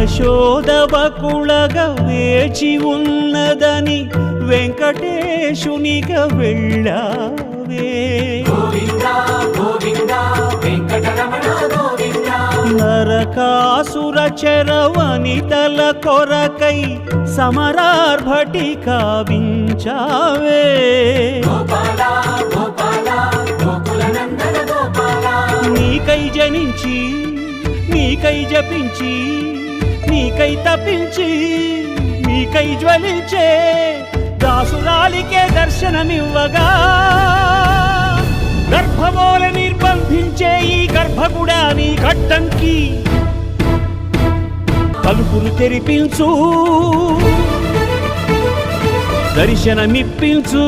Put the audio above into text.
యశోదవకుళగా వేచి ఉన్నదని వెంకటేశునిగా వెళ్ళావే. నరకాసుర చరవనితల కొరకై సమరార్భటి కావించావే. నీకై జనించి నీకై జపించి నీకై తపించి నీకై జ్వలించే దాసురాలికే దర్శనమివ్వగా గర్భమూల నిర్బంధించే ఈ గర్భగుడాని కట్టంకి తలుపులు తెరిపించు, దర్శనమిప్పించు.